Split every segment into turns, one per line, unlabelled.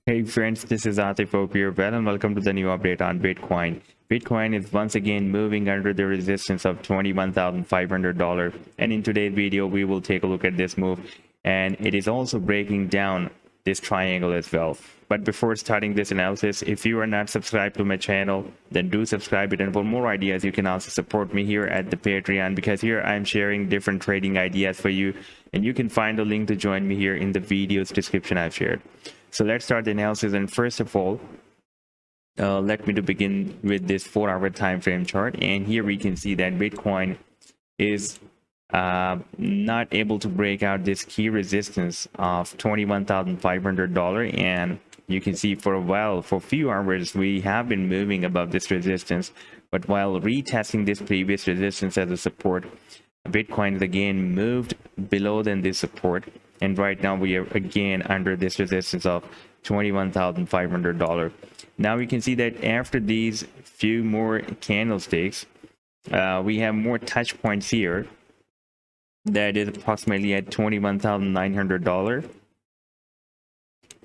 Hey friends, this is Atif here. Well, and welcome to the new update on Bitcoin. Bitcoin is once again moving under the resistance of $21,500, and in today's video we will take a look at this move, and it is also breaking down this triangle as well. But before starting this analysis, if you are not subscribed to my channel, then do subscribe it, and for more ideas you can also support me here at the Patreon, because here I'm sharing different trading ideas for you, and you can find a link to join me here in the video's description I've shared. So let's start the analysis, and first of all, let me to begin with this 4-hour time frame chart, and here we can see that Bitcoin is not able to break out this key resistance of $21,500, and you can see for a while, for a few hours, we have been moving above this resistance, but while retesting this previous resistance as a support, Bitcoin is again moved below than this support, and right now we are again under this resistance of $21,500. Now we can see that after these few more candlesticks, we have more touch points here. That is approximately at $21,900,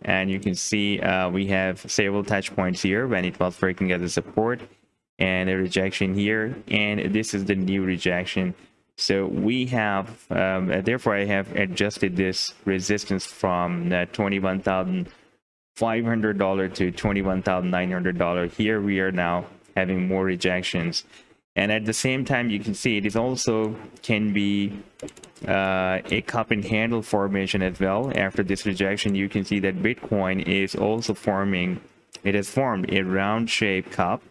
and you can see we have several touch points here when it was breaking as a support, and a rejection here, and this is the new rejection. So we have, therefore I have adjusted this resistance from $21,500 to $21,900. Here we are now having more rejections. And at the same time, you can see it is also can be a cup and handle formation as well. After this rejection, you can see that Bitcoin is also forming, it has formed a round shaped cup,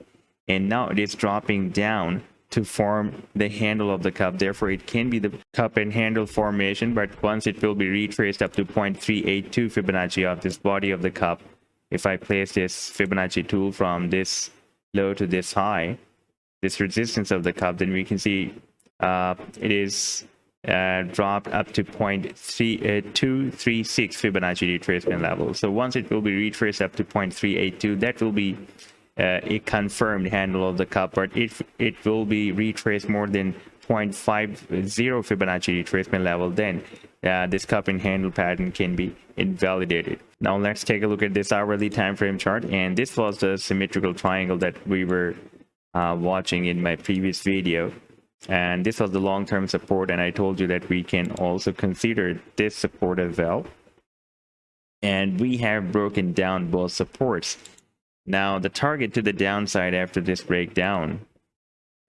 and now it is dropping down to form the handle of the cup. Therefore it can be the cup and handle formation, but once it will be retraced up to 0.382 Fibonacci of this body of the cup, if I place this Fibonacci tool from this low to this high, this resistance of the cup, then we can see it is dropped up to 0.236 Fibonacci retracement level. So once it will be retraced up to 0.382, that will be a confirmed handle of the cup, but if it will be retraced more than 0.50 Fibonacci retracement level, then this cup and handle pattern can be invalidated. Now let's take a look at this hourly time frame chart, and this was the symmetrical triangle that we were watching in my previous video, and this was the long-term support, and I told you that we can also consider this support as well, and we have broken down both supports. Now the target to the downside after this breakdown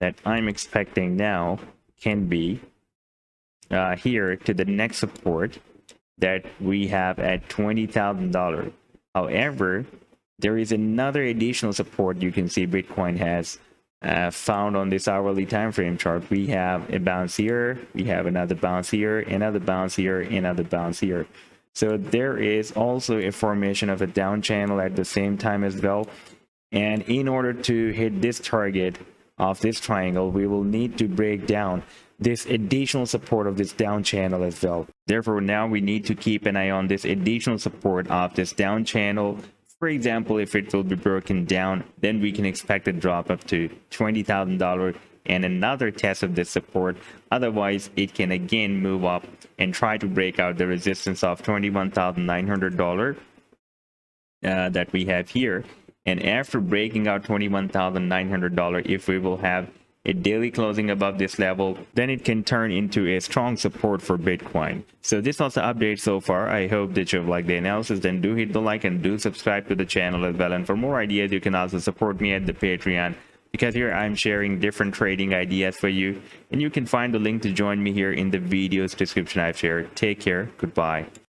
that I'm expecting now can be here to the next support that we have at $20,000. However, there is another additional support you can see Bitcoin has found on this hourly time frame chart. We have a bounce here, we have another bounce here, another bounce here, another bounce here. So there is also a formation of a down channel at the same time as well. And in order to hit this target of this triangle, we will need to break down this additional support of this down channel as well. Therefore, now we need to keep an eye on this additional support of this down channel. For example, if it will be broken down, then we can expect a drop up to $20,000 and another test of this support. Otherwise, it can again move up and try to break out the resistance of $21,900 that we have here. And after breaking out $21,900, if we will have a daily closing above this level, then it can turn into a strong support for Bitcoin. So this was the update so far. I hope that you've liked the analysis. Then do hit the like and do subscribe to the channel as well. And for more ideas, you can also support me at the Patreon, because here I'm sharing different trading ideas for you, and you can find the link to join me here in the video's description I've shared. Take care. Goodbye.